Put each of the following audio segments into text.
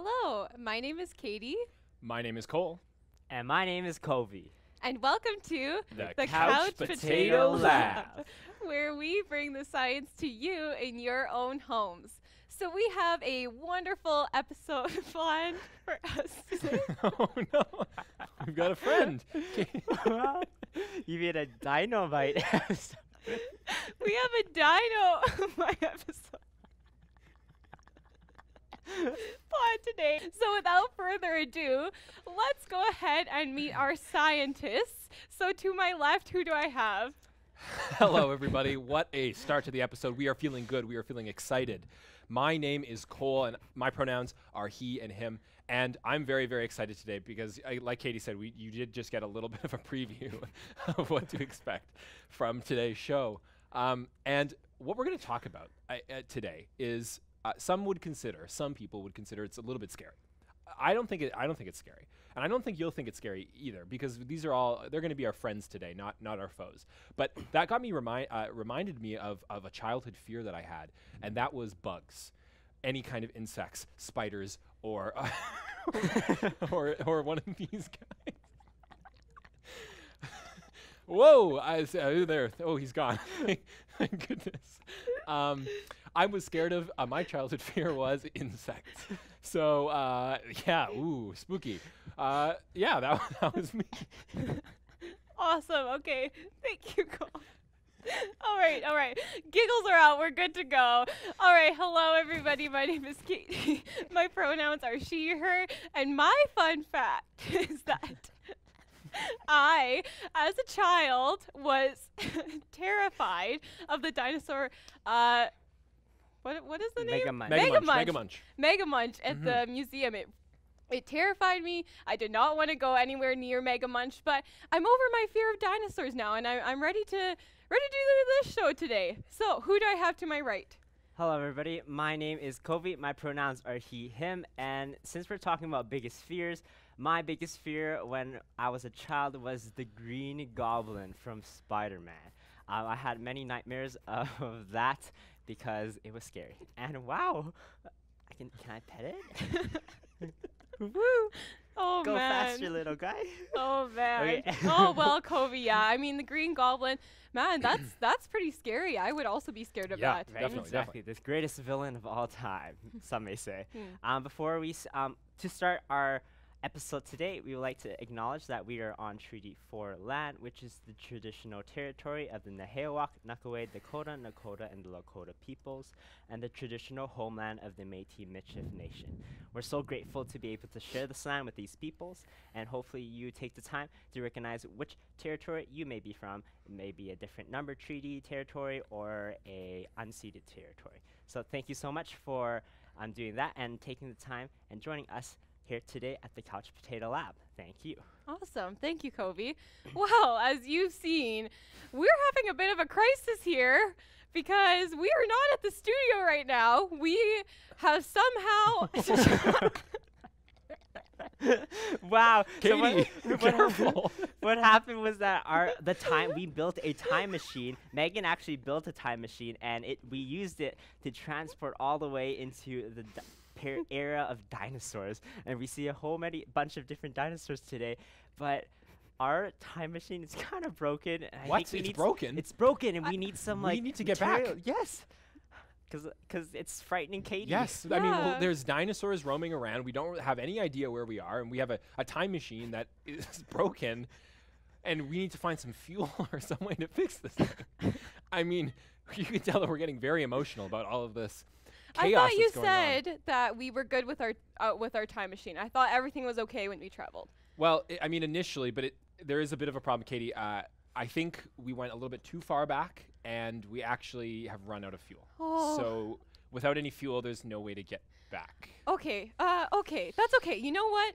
Hello, my name is Katie. My name is Cole. And my name is Covey. And welcome to The Couch Potato Lab, where we bring the science to you in your own homes. So we have a wonderful episode planned for us today. Oh no, we've got a friend. You made a dynamite episode. We have a dino my episode planned today. So without further ado, let's go ahead and meet our scientists. So to my left, who do I have? Hello, everybody. What a start to the episode. We are feeling good. We are feeling excited. My name is Cole, and my pronouns are he and him. And I'm very, very excited today because, like Katie said, you did just get a little bit of a preview of what to expect from today's show. And what we're going to talk about today is some people would consider it's a little bit scary. I don't think it's scary, and I don't think you'll think it's scary either, because they're going to be our friends today, not our foes. But that got me reminded me of a childhood fear that I had, and that was bugs, any kind of insects, spiders, or or one of these guys. Whoa! There. Oh, he's gone. Thank goodness. I was scared of, my childhood fear was insects. So, yeah, ooh, spooky. Yeah, that was me. Awesome. Okay. Thank you, Cole. All right. Giggles are out. We're good to go. All right. Hello, everybody. My name is Katie. My pronouns are she, her. And my fun fact is that I, as a child, was terrified of the dinosaur, what is the name? Mega Munch at the museum. It terrified me. I did not want to go anywhere near Mega Munch, but I'm over my fear of dinosaurs now, and I'm ready to do this show today. So, who do I have to my right? Hello, everybody. My name is Covey. My pronouns are he, him. And since we're talking about biggest fears, my biggest fear when I was a child was the Green Goblin from Spider-Man. I had many nightmares of that because it was scary. And wow, can I pet it? Woo! Oh, Go man. faster, little guy. Oh, man. Okay. Oh, well, Covey, yeah. I mean, the Green Goblin, man, that's pretty scary. I would also be scared of that. Right? Definitely. Exactly. This greatest villain of all time, some may say. Before we to start our episode today, we would like to acknowledge that we are on Treaty 4 land, which is the traditional territory of the Nehewak, Nakaway, Dakota, Nakota, and the Lakota peoples, and the traditional homeland of the Métis Michif Nation. We're so grateful to be able to share this land with these peoples, and hopefully you take the time to recognize which territory you may be from. It may be a different number treaty territory or a unceded territory. So thank you so much for doing that and taking the time and joining us here today at the Couch Potato Lab. Thank you. Awesome. Thank you, Covey. Well, as you've seen, we're having a bit of a crisis here because we are not at the studio right now. We have somehow... Wow. Katie, so careful. What happened was that we built a time machine. Megan actually built a time machine, and we used it to transport all the way into the era of dinosaurs, and we see a bunch of different dinosaurs today, but our time machine is kind of broken. And What? It's broken? It's broken, and we need some we need to get back. Yes, because it's frightening Katie. Yes, Yeah. I mean, there's dinosaurs roaming around. We don't have any idea where we are, and we have a time machine that is broken, and we need to find some fuel or some way to fix this thing. I mean, you can tell that we're getting very emotional about all of this chaos. I thought you that's going on. said that we were good with our time machine. I thought everything was okay when we traveled. Well, I mean, initially, but there is a bit of a problem, Katie. I think we went a little bit too far back, and we actually have run out of fuel. Oh. So without any fuel, there's no way to get back. Okay. Okay. That's okay. You know what?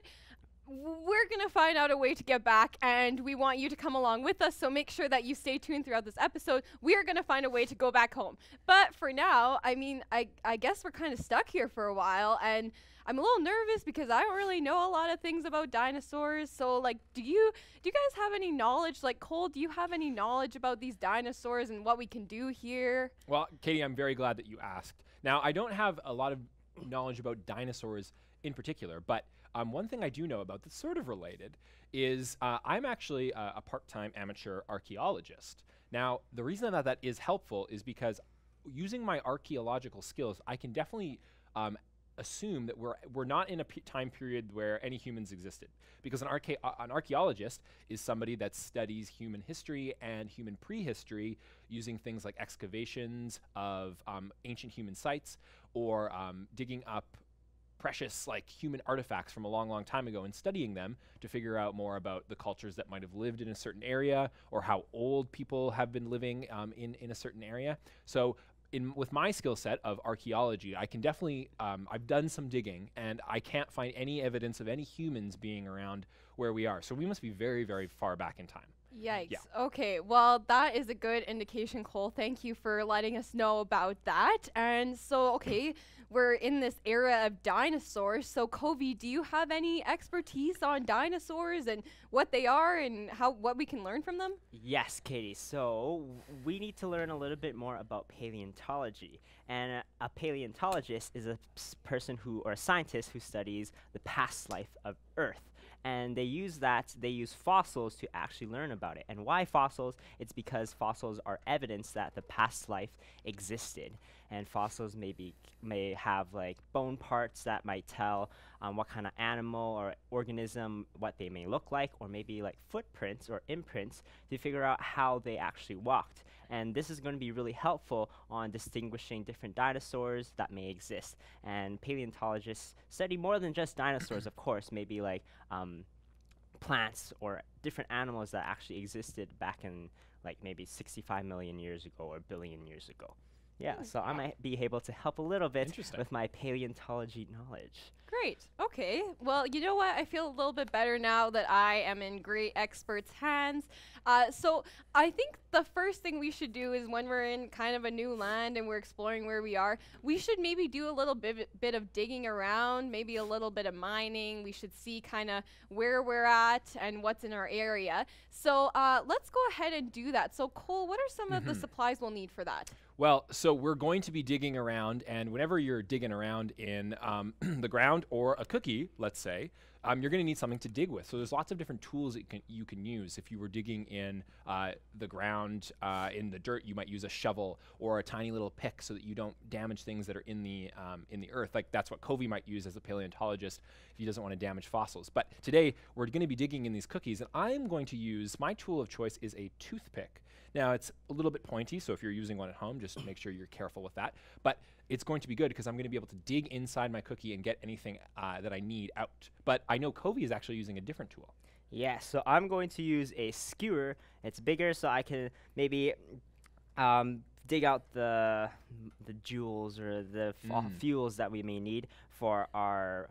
We're going to find out a way to get back, and we want you to come along with us, so make sure that you stay tuned throughout this episode. We are going to find a way to go back home. But for now, I mean, I guess we're kind of stuck here for a while, and I'm a little nervous because I don't really know a lot of things about dinosaurs. So, like, do you guys have any knowledge? Like, Cole, do you have any knowledge about these dinosaurs and what we can do here? Well, Katie, I'm very glad that you asked. Now, I don't have a lot of knowledge about dinosaurs in particular, but one thing I do know about that's sort of related is I'm actually a part-time amateur archaeologist. Now, the reason that that is helpful is because using my archaeological skills, I can definitely assume that we're not in a time period where any humans existed, because an archaeologist is somebody that studies human history and human prehistory using things like excavations of ancient human sites, or digging up precious like human artifacts from a long, long time ago and studying them to figure out more about the cultures that might have lived in a certain area, or how old people have been living in a certain area. So with my skill set of archaeology, I can definitely, I've done some digging, and I can't find any evidence of any humans being around where we are. So we must be very, very far back in time. Yikes. Yeah. Okay, well, that is a good indication, Cole. Thank you for letting us know about that. And so, okay, we're in this era of dinosaurs. So, Covey, do you have any expertise on dinosaurs and what they are and what we can learn from them? Yes, Katie. So we need to learn a little bit more about paleontology. And a paleontologist is a person or a scientist who studies the past life of Earth. And they use fossils to actually learn about it. And why fossils? It's because fossils are evidence that the past life existed. And fossils may have like bone parts that might tell what kind of animal or organism, what they may look like, or maybe like footprints or imprints to figure out how they actually walked. And this is going to be really helpful on distinguishing different dinosaurs that may exist. And paleontologists study more than just dinosaurs, of course, maybe like plants or different animals that actually existed back in like maybe 65 million years ago or billion years ago. Yeah, so I might be able to help a little bit with my paleontology knowledge. Great. Okay. Well, you know what? I feel a little bit better now that I am in great experts' hands. So I think the first thing we should do is, when we're in kind of a new land and we're exploring where we are, we should maybe do a little bit of digging around, maybe a little bit of mining. We should see kind of where we're at and what's in our area. So let's go ahead and do that. So Cole, what are some of the supplies we'll need for that? Well, so we're going to be digging around, and whenever you're digging around in the ground or a cookie, let's say, you're going to need something to dig with. So there's lots of different tools that you can use. If you were digging in the ground, in the dirt, you might use a shovel or a tiny little pick so that you don't damage things that are in the earth. Like that's what Covey might use as a paleontologist if he doesn't want to damage fossils. But today we're going to be digging in these cookies, and I'm going to use, my tool of choice is a toothpick. Now, it's a little bit pointy, so if you're using one at home, just make sure you're careful with that. But it's going to be good because I'm going to be able to dig inside my cookie and get anything that I need out. But I know Covey is actually using a different tool. Yeah, so I'm going to use a skewer. It's bigger, so I can maybe dig out the jewels or the fuels that we may need for our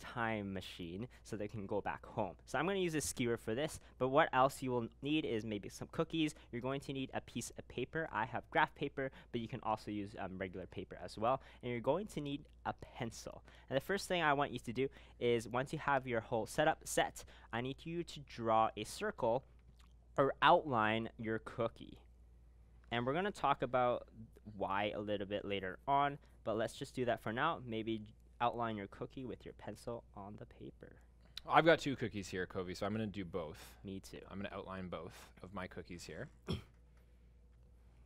time machine so they can go back home. So I'm going to use a skewer for this, but what else you will need is maybe some cookies. You're going to need a piece of paper. I have graph paper, but you can also use regular paper as well. And you're going to need a pencil. And the first thing I want you to do is, once you have your whole setup set, I need you to draw a circle or outline your cookie. And we're going to talk about why a little bit later on, but let's just do that for now. Maybe outline your cookie with your pencil on the paper. I've got 2 cookies here, Covey, so I'm going to do both. Me too. I'm going to outline both of my cookies here.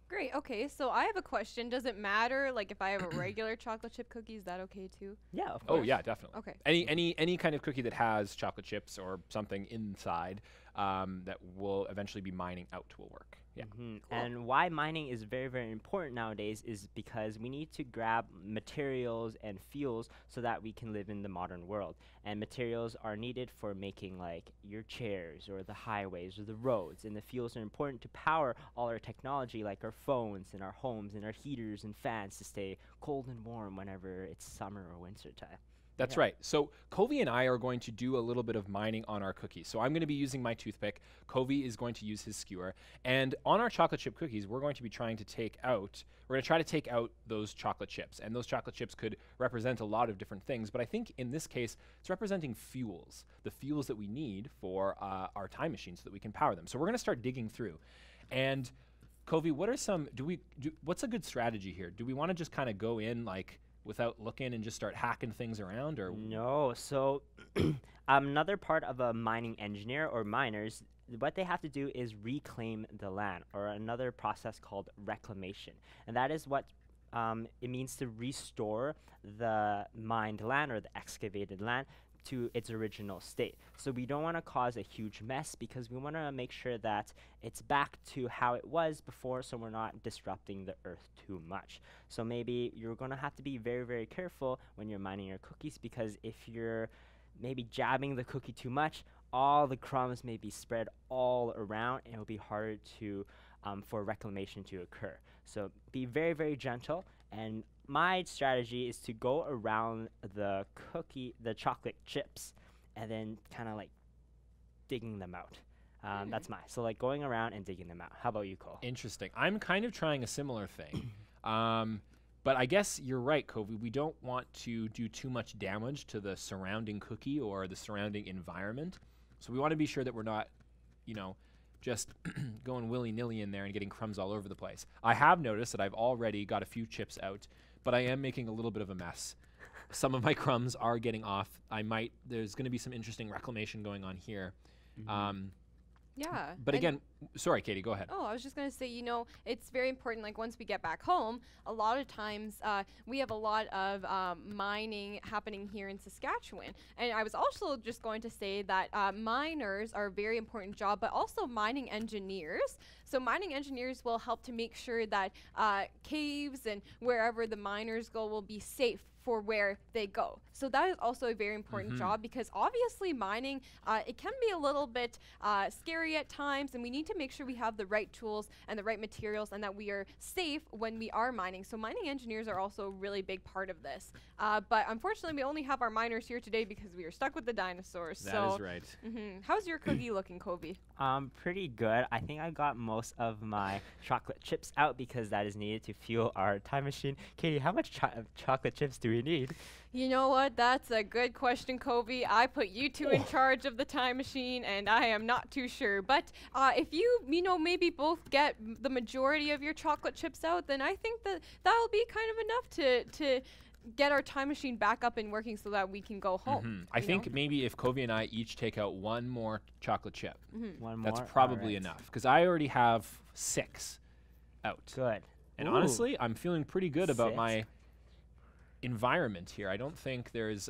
Great. Okay, so I have a question. Does it matter, like, if I have a regular chocolate chip cookie, is that okay too? Yeah, of course. Oh yeah, definitely. Okay. Any kind of cookie that has chocolate chips or something inside that will eventually be mining out will work. Yeah. Cool. And why mining is very, very important nowadays is because we need to grab materials and fuels so that we can live in the modern world. And materials are needed for making like your chairs or the highways or the roads. And the fuels are important to power all our technology, like our phones and our homes and our heaters and fans, to stay cold and warm whenever it's summer or winter time. That's right. So Covey and I are going to do a little bit of mining on our cookies. So I'm going to be using my toothpick. Covey is going to use his skewer. And on our chocolate chip cookies, we're going to be trying to take out those chocolate chips. And those chocolate chips could represent a lot of different things. But I think in this case, it's representing fuels, the fuels that we need for our time machine so that we can power them. So we're going to start digging through. And Covey, what are some, what's a good strategy here? Do we want to just kind of go in like without looking and just start hacking things around, or? No. So another part of a mining engineer or miners, what they have to do is reclaim the land, or another process called reclamation. And that is what it means to restore the mined land or the excavated land to its original state. So we don't want to cause a huge mess, because we want to make sure that it's back to how it was before, so we're not disrupting the earth too much. So maybe you're going to have to be very, very careful when you're mining your cookies, because if you're maybe jabbing the cookie too much, all the crumbs may be spread all around, and it'll be harder to for reclamation to occur. So be very, very gentle. And my strategy is to go around the chocolate chips, and then kind of like digging them out. That's so like going around and digging them out. How about you, Cole? Interesting. I'm kind of trying a similar thing. But I guess you're right, Kobe. We don't want to do too much damage to the surrounding cookie or the surrounding environment. So we want to be sure that we're not, just going willy-nilly in there and getting crumbs all over the place. I have noticed that I've already got a few chips out, but I am making a little bit of a mess. Some of my crumbs are getting off. There's going to be some interesting reclamation going on here. Yeah. But again, sorry, Katie, go ahead. Oh, I was just going to say, it's very important, like once we get back home, a lot of times we have a lot of mining happening here in Saskatchewan. And I was also just going to say that miners are a very important job, but also mining engineers. So mining engineers will help to make sure that caves and wherever the miners go will be safe for where they go. So that is also a very important job, because obviously mining, it can be a little bit scary at times, and we need to make sure we have the right tools and the right materials, and that we are safe when we are mining. So mining engineers are also a really big part of this. But unfortunately, we only have our miners here today because we are stuck with the dinosaurs. That is right. How's your cookie looking, Kobe? Pretty good. I think I got most of my chocolate chips out, because that is needed to fuel our time machine. Katie, how much chocolate chips do we need? You know what? That's a good question, Kobe. I put you two in charge of the time machine, and I am not too sure. But if you maybe both get the majority of your chocolate chips out, then I think that'll be kind of enough to get our time machine back up and working, so that we can go home. I think maybe if Kobe and I each take out one more chocolate chip, One more? that's probably enough, because I already have 6 out. Good. And honestly, I'm feeling pretty good about my environment here. I don't think there's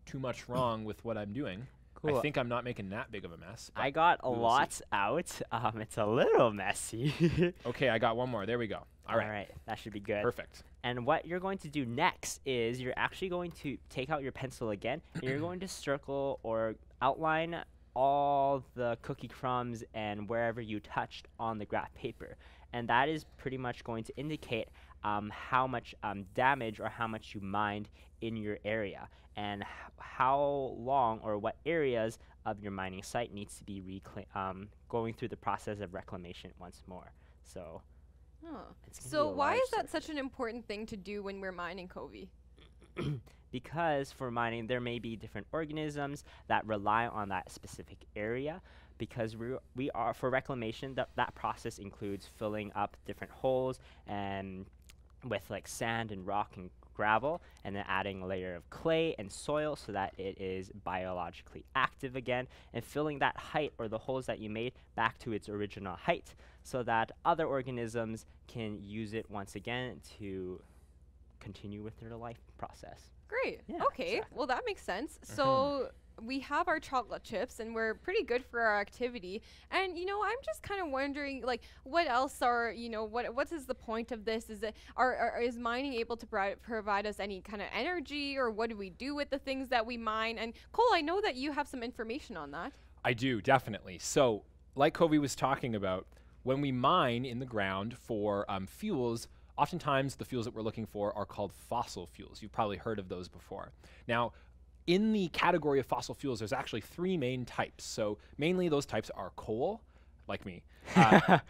too much wrong with what I'm doing. Cool. I think I'm not making that big of a mess. I got a lot out. It's a little messy. Okay, I got one more. There we go. All right. That should be good. Perfect. And what you're going to do next is you're actually going to take out your pencil again, and you're going to circle or outline all the cookie crumbs and wherever you touched on the graph paper. And that is pretty much going to indicate how much damage or how much you mined in your area, and how long or what areas of your mining site needs to be going through the process of reclamation once more. So, so why is that such an important thing to do when we're mining, Kobe? Because for mining, there may be different organisms that rely on that specific area. Because we are for reclamation, that process includes filling up different holes and with like sand and rock and gravel, and then adding a layer of clay and soil so that it is biologically active again, and filling that height or the holes that you made back to its original height, so that other organisms can use it once again to continue with their life process. Great. Yeah, okay. exactly. Well, that makes sense. So we have our chocolate chips, and we're pretty good for our activity. And I'm just kind of wondering, like, what else are what is the point of this? Is it is mining able to provide us any kind of energy, or what do we do with the things that we mine? And Cole, I know that you have some information on that. I do, definitely. So, like Kobe was talking about, when we mine in the ground for fuels, oftentimes the fuels that we're looking for are called fossil fuels. You've probably heard of those before. Now, in the category of fossil fuels, there's actually 3 main types. So mainly those types are coal, like me,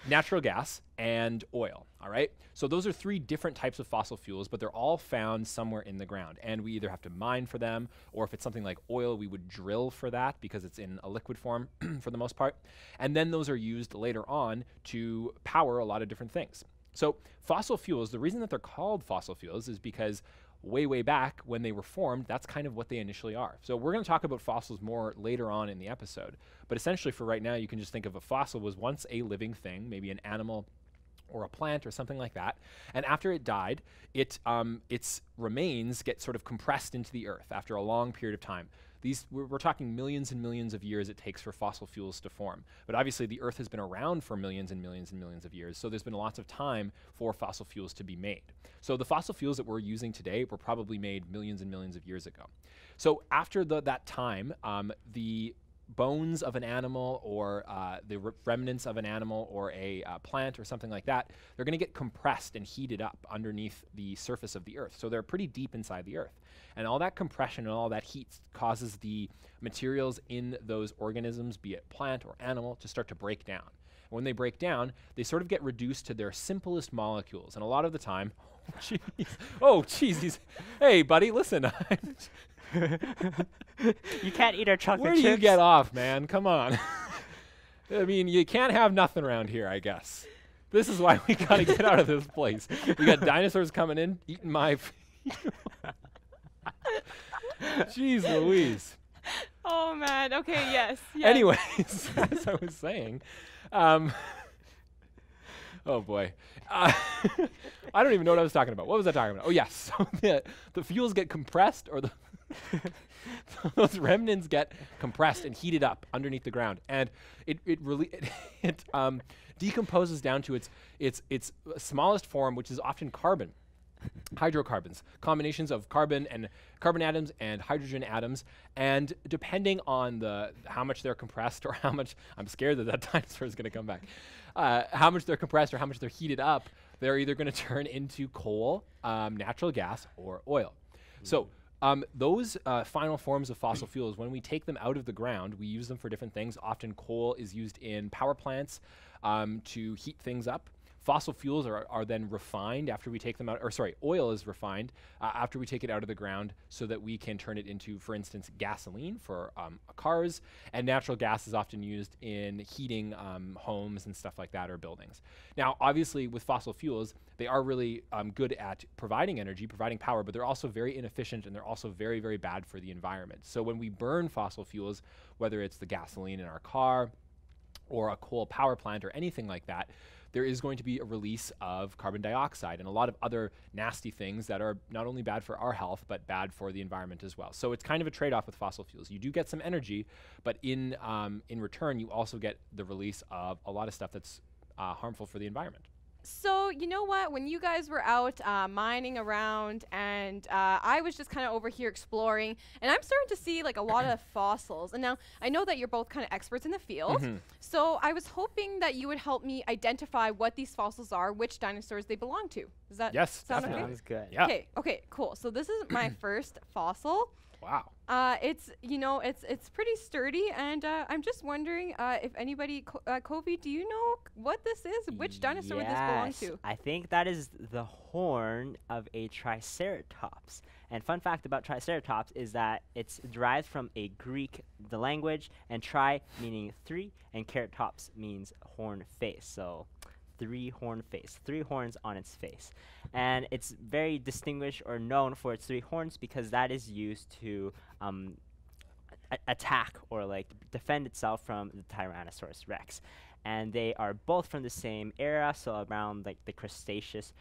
natural gas, and oil, all right? So those are 3 different types of fossil fuels, but they're all found somewhere in the ground. And we either have to mine for them, or if it's something like oil, we would drill for that because it's in a liquid form for the most part. And then those are used later on to power a lot of different things. So fossil fuels, the reason that they're called fossil fuels is because way, way back when they were formed, that's kind of what they initially are. So we're going to talk about fossils more later on in the episode. But essentially for right now, you can just think of a fossil was once a living thing, maybe an animal or a plant or something like that. And after it died, its remains get sort of compressed into the earth after a long period of time. We're talking millions and millions of years it takes for fossil fuels to form. But obviously the earth has been around for millions and millions and millions of years, so there's been lots of time for fossil fuels to be made. So the fossil fuels that we're using today were probably made millions and millions of years ago. So after that time, the bones of an animal or the remnants of an animal or a plant or something like that, they're going to get compressed and heated up underneath the surface of the earth. So they're pretty deep inside the earth. And all that compression and all that heat causes the materials in those organisms, be it plant or animal, to start to break down. And when they break down, they sort of get reduced to their simplest molecules. And a lot of the time, oh, jeez, hey, buddy, listen. You can't eat our chocolate Where chips. do you get off, man? Come on. I mean, you can't have nothing around here, I guess. This is why we gotta get out of this place. We got dinosaurs coming in, eating my... Jeez Louise. Oh, man. Okay, yes. Anyways, as I was saying, oh boy. I don't even know what I was talking about. What was I talking about? Oh, yes. So the fuels get compressed, or those remnants get compressed and heated up underneath the ground, and it decomposes down to its smallest form, which is often carbon. Hydrocarbons, combinations of carbon atoms and hydrogen atoms, and depending on how much they're compressed or how much, I'm scared that dinosaur is going to come back, how much they're compressed or how much they're heated up, they're either going to turn into coal, natural gas, or oil. So those final forms of fossil fuels, when we take them out of the ground, we use them for different things. Often coal is used in power plants to heat things up. Fossil fuels are then refined after we take them out, or sorry, oil is refined after we take it out of the ground so that we can turn it into, for instance, gasoline for cars, and natural gas is often used in heating homes and stuff like that, or buildings. Now, obviously, with fossil fuels, they are really good at providing energy, providing power, but they're also very inefficient and they're also very, very bad for the environment. So when we burn fossil fuels, whether it's the gasoline in our car or a coal power plant or anything like that, there is going to be a release of carbon dioxide and a lot of other nasty things that are not only bad for our health, but bad for the environment as well. So it's kind of a trade-off with fossil fuels. You do get some energy, but in return, you also get the release of a lot of stuff that's harmful for the environment. So, you know what? When you guys were out mining around and I was just kind of over here exploring, and I'm starting to see like a lot of fossils. And now I know that you're both kind of experts in the field. So I was hoping that you would help me identify what these fossils are, which dinosaurs they belong to. Does that sound okay? Sounds good. Yeah. Okay, cool. So this is my first fossil. Wow. It's pretty sturdy, and I'm just wondering if anybody, Kobe, do you know what this is? Which dinosaur would this belong to? I think that is the horn of a triceratops. And fun fact about triceratops is that it's derived from a Greek, the language, and tri meaning three, and keratops means horn face. So 3-horn face, 3 horns on its face. And it's very distinguished or known for its 3 horns because that is used to attack or like defend itself from the Tyrannosaurus Rex. And they are both from the same era, so around like the Cretaceous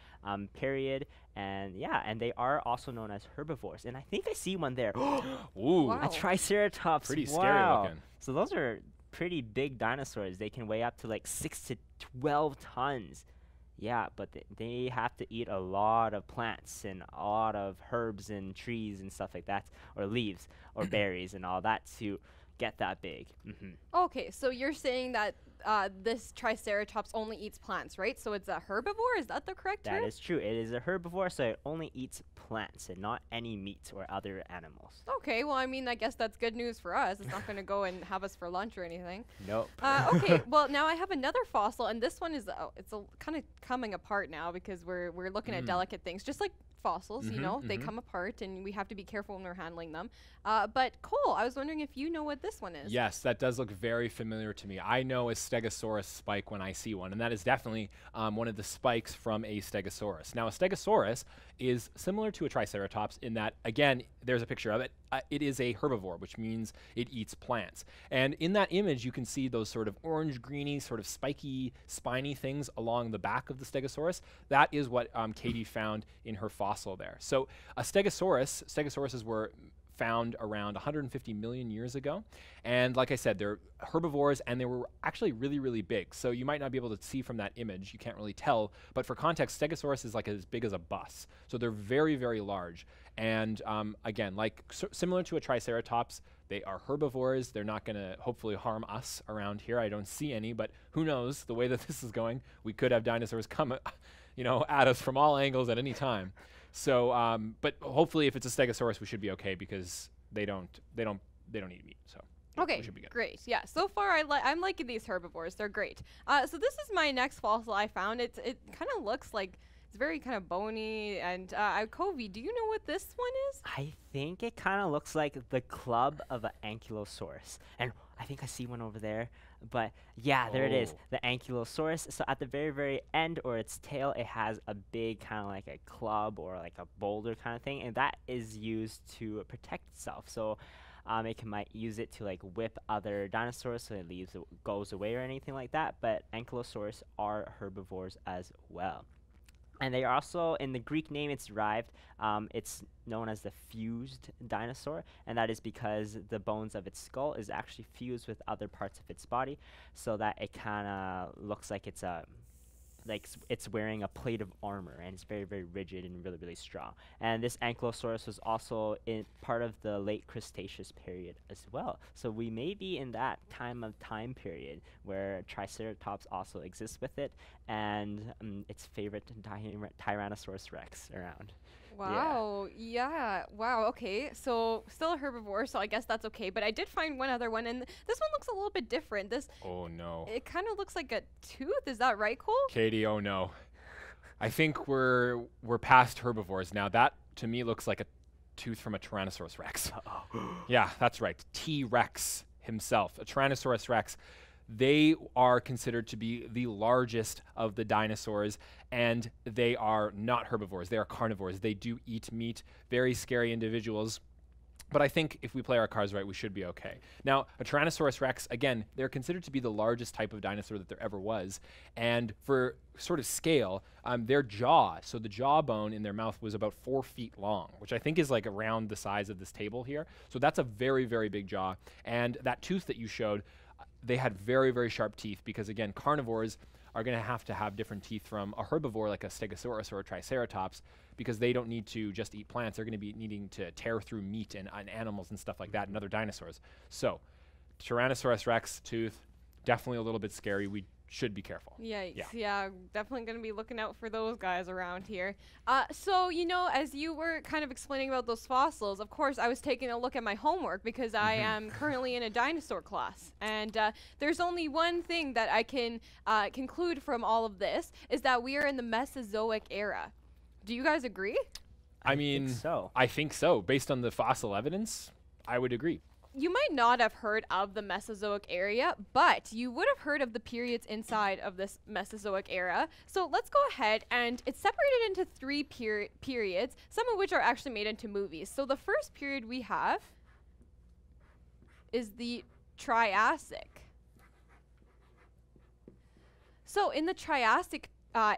period. And yeah, and they are also known as herbivores. And I think I see one there. Ooh, Wow. A triceratops. Pretty scary looking. So those are pretty big dinosaurs. They can weigh up to like 6 to 12 tons. Yeah, but they have to eat a lot of plants and a lot of herbs and trees and stuff like that, or leaves or berries and all that to get that big. Okay, so you're saying that this Triceratops only eats plants, right? So it's a herbivore? Is that the correct term? That is true. It is a herbivore, so it only eats plants and not any meat or other animals. Okay, well, I mean, I guess that's good news for us. It's not going to go and have us for lunch or anything. Nope. Okay, well, now I have another fossil, and this one is it's kind of coming apart now because we're looking at delicate things, just like fossils, you know, they come apart and we have to be careful when we're handling them. But Cole, I was wondering if you know what this one is. Yes, that does look very familiar to me. I know as stegosaurus spike when I see one, and that is definitely one of the spikes from a stegosaurus. Now, a stegosaurus is similar to a triceratops in that, again, there's a picture of it. It is a herbivore, which means it eats plants. And in that image, you can see those sort of orange-greeny, sort of spiky, spiny things along the back of the stegosaurus. That is what Katie found in her fossil there. So a stegosauruses were found around 150 million years ago. And like I said, they're herbivores, and they were actually really, really big. So you might not be able to see from that image. You can't really tell. But for context, Stegosaurus is like as big as a bus. So they're very, very large. And again, like similar to a Triceratops, they are herbivores. They're not going to hopefully harm us around here. I don't see any, but who knows? The way that this is going, we could have dinosaurs come at us from all angles at any time. So, but hopefully, if it's a Stegosaurus, we should be okay because they don't eat meat. So okay, we should be good. Great. Yeah. So far, I'm liking these herbivores. They're great. So this is my next fossil I found. It kind of looks like it's very kind of bony. And Kobe, do you know what this one is? I think it kind of looks like the club of an ankylosaurus, and I think I see one over there. But yeah, there it is, the ankylosaurus. So at the very, very end, or its tail, it has a big kind of like a club or like a boulder kind of thing, and that is used to protect itself. So might use it to like whip other dinosaurs so it goes away or anything like that. But ankylosaurus are herbivores as well. And they are also, in the Greek name it's derived, it's known as the fused dinosaur, and that is because the bones of its skull is actually fused with other parts of its body, so that it kind of looks like it's it's wearing a plate of armor, and it's very, very rigid and really, really strong. And this ankylosaurus was also in part of the late Cretaceous period as well. So we may be in that time period where Triceratops also exists with it, and its favorite Tyrannosaurus Rex around. Wow. Yeah. Wow. Okay. So still a herbivore, so I guess that's okay. But I did find one other one, and this one looks a little bit different. Oh no. It kind of looks like a tooth. Is that right, Cole? Katie, oh no. I think we're past herbivores now. That to me looks like a tooth from a Tyrannosaurus Rex. Yeah, that's right. T-Rex himself, a Tyrannosaurus Rex. They are considered to be the largest of the dinosaurs, and they are not herbivores. They are carnivores. They do eat meat. Very scary individuals. But I think if we play our cards right, we should be okay. Now, a Tyrannosaurus Rex, again, they're considered to be the largest type of dinosaur that there ever was. And for sort of scale, their jaw, so the jawbone in their mouth was about 4 feet long, which I think is like around the size of this table here. So that's a very, very big jaw. And that tooth that you showed, they had very, very sharp teeth because, again, carnivores are going to have different teeth from a herbivore like a Stegosaurus or a Triceratops because they don't need to just eat plants. They're going to be needing to tear through meat and animals and stuff like that and other dinosaurs. So Tyrannosaurus Rex tooth, definitely a little bit scary. We should be careful. Yikes. Yeah, definitely going to be looking out for those guys around here. So, as you were kind of explaining about those fossils, of course, I was taking a look at my homework because I am currently in a dinosaur class. And there's only one thing that I can conclude from all of this is that we are in the Mesozoic era. Do you guys agree? I mean, I think so. Based on the fossil evidence, I would agree. You might not have heard of the Mesozoic era, but you would have heard of the periods inside of this Mesozoic era. So let's go ahead, and it's separated into 3 periods, some of which are actually made into movies. So the first period we have is the Triassic. So in the Triassic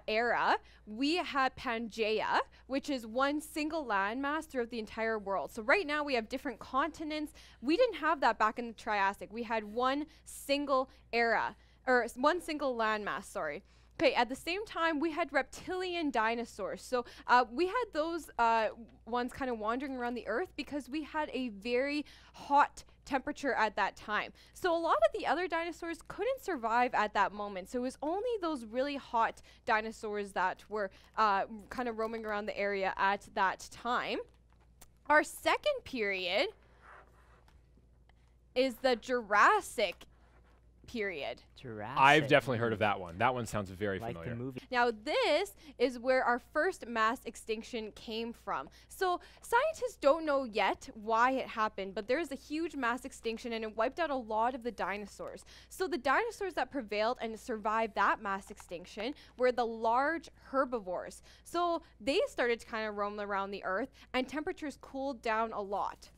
era, we had Pangaea, which is one single landmass throughout the entire world. So right now we have different continents. We didn't have that back in the Triassic. We had one single era, or one single landmass, sorry. Okay, at the same time, we had reptilian dinosaurs. So we had those ones kind of wandering around the earth because we had a very hot temperature at that time. So a lot of the other dinosaurs couldn't survive at that moment. So it was only those really hot dinosaurs that were kind of roaming around the area at that time. Our second period is the Jurassic period. Jurassic. I've definitely heard of that one. That one sounds very like familiar. the movie. Now, this is where our first mass extinction came from. So, scientists don't know yet why it happened, but there is a huge mass extinction and it wiped out a lot of the dinosaurs. So, the dinosaurs that prevailed and survived that mass extinction were the large herbivores. So, they started to kind of roam around the earth and temperatures cooled down a lot.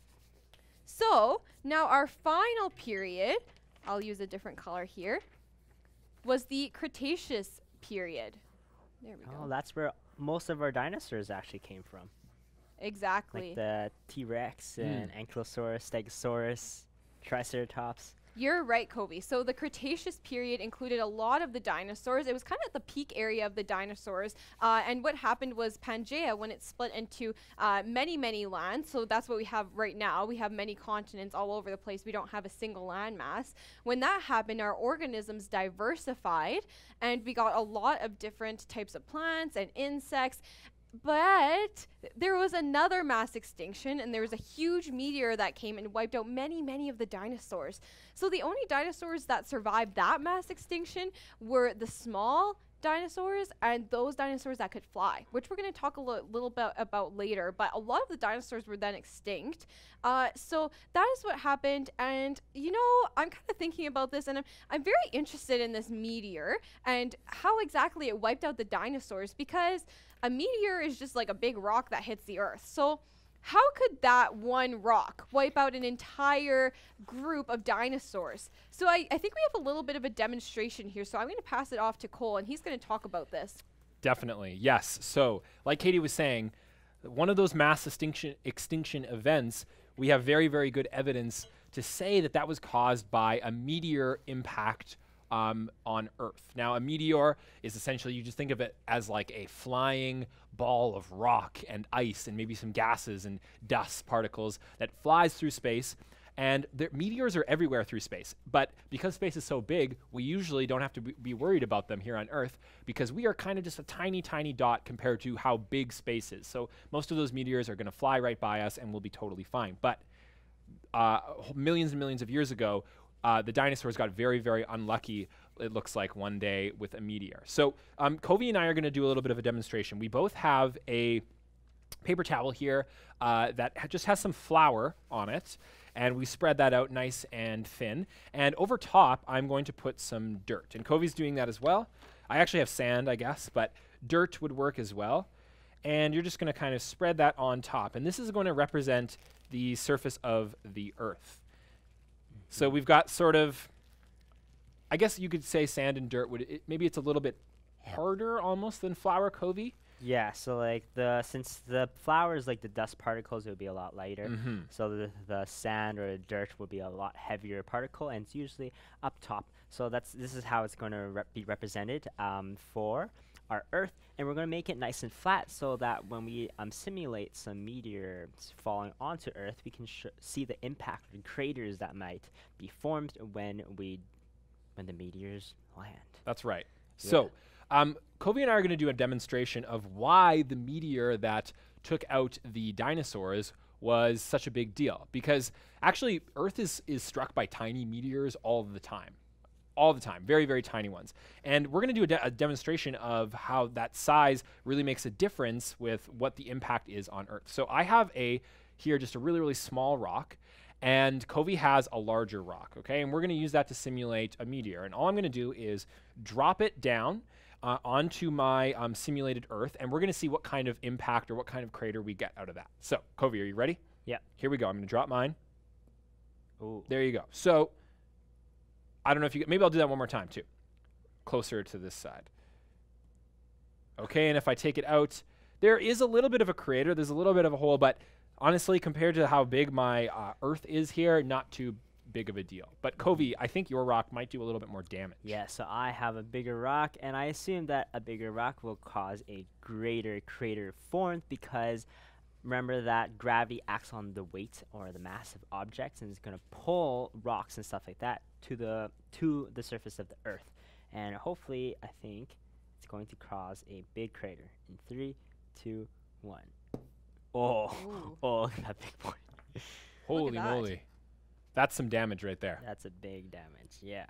So, now our final period, I'll use a different color here, was the Cretaceous period. There we Oh, go. that's where most of our dinosaurs actually came from. Exactly. Like the T-Rex and Ankylosaurus, Stegosaurus, Triceratops. You're right, Kobe. So the Cretaceous period included a lot of the dinosaurs. It was kind of at the peak area of the dinosaurs. And what happened was Pangaea, when it split into many, many lands, so that's what we have right now. We have many continents all over the place. We don't have a single landmass. When that happened, our organisms diversified, and we got a lot of different types of plants and insects. But there was another mass extinction, and there was a huge meteor that came and wiped out many, many of the dinosaurs. So the only dinosaurs that survived that mass extinction were the small dinosaurs and those dinosaurs that could fly, which we're going to talk a little bit about later. But a lot of the dinosaurs were then extinct. So that is what happened. And, you know, I'm kind of thinking about this, and I'm very interested in this meteor and how exactly it wiped out the dinosaurs, because a meteor is just like a big rock that hits the earth. So how could that one rock wipe out an entire group of dinosaurs? So I think we have a little bit of a demonstration here. So I'm going to pass it off to Cole, and he's going to talk about this. Definitely, yes. So, like Katie was saying, one of those mass extinction events, we have very, very good evidence to say that that was caused by a meteor impact on Earth. Now, a meteor is essentially, you just think of it as like a flying ball of rock and ice and maybe some gases and dust particles that flies through space. And meteors are everywhere through space. But because space is so big, we usually don't have to be worried about them here on Earth, because we are kind of just a tiny, tiny dot compared to how big space is. So most of those meteors are going to fly right by us and we'll be totally fine. But millions and millions of years ago, the dinosaurs got very, very unlucky, it looks like, one day with a meteor. So Covey and I are going to do a little bit of a demonstration. We both have a paper towel here that just has some flour on it, and we spread that out nice and thin. And over top, I'm going to put some dirt. And Covey's doing that as well. I actually have sand, I guess, but dirt would work as well. And you're just going to kind of spread that on top. And this is going to represent the surface of the Earth. So we've got sort of, I guess you could say sand and dirt maybe it's a little bit harder almost than flour, Covey. Yeah, so like since the flour is like the dust particles, it would be a lot lighter. So the sand or the dirt would be a lot heavier particle, and it's usually up top. So this is how it's going to be represented for our Earth, and we're going to make it nice and flat so that when we simulate some meteors falling onto Earth, we can see the impact and craters that might be formed when the meteors land. That's right. Yeah. So Covey and I are going to do a demonstration of why the meteor that took out the dinosaurs was such a big deal. Because actually, Earth is struck by tiny meteors all the time. All the time. Very, very tiny ones. And we're going to do a demonstration of how that size really makes a difference with what the impact is on Earth. So I have here just a really, really small rock, and Covey has a larger rock, okay? And we're going to use that to simulate a meteor. And all I'm going to do is drop it down onto my simulated Earth, and we're going to see what kind of impact or what kind of crater we get out of that. So, Covey, are you ready? Yeah. Here we go. I'm going to drop mine. Ooh. There you go. So, I don't know if you maybe I'll do that one more time too. Closer to this side. Okay, and if I take it out, there is a little bit of a crater. There's a little bit of a hole, but honestly, compared to how big my Earth is here, not too big of a deal. But Covey, I think your rock might do a little bit more damage. Yeah, so I have a bigger rock, and I assume that a bigger rock will cause a greater crater formed, because remember that gravity acts on the weight or the mass of objects, and it's going to pull rocks and stuff like that to the surface of the Earth. And hopefully, I think it's going to cause a big crater in 3, 2, 1. Oh, Ooh. oh, that big boy. Holy that. moly. That's some damage right there. That's a big damage, yeah.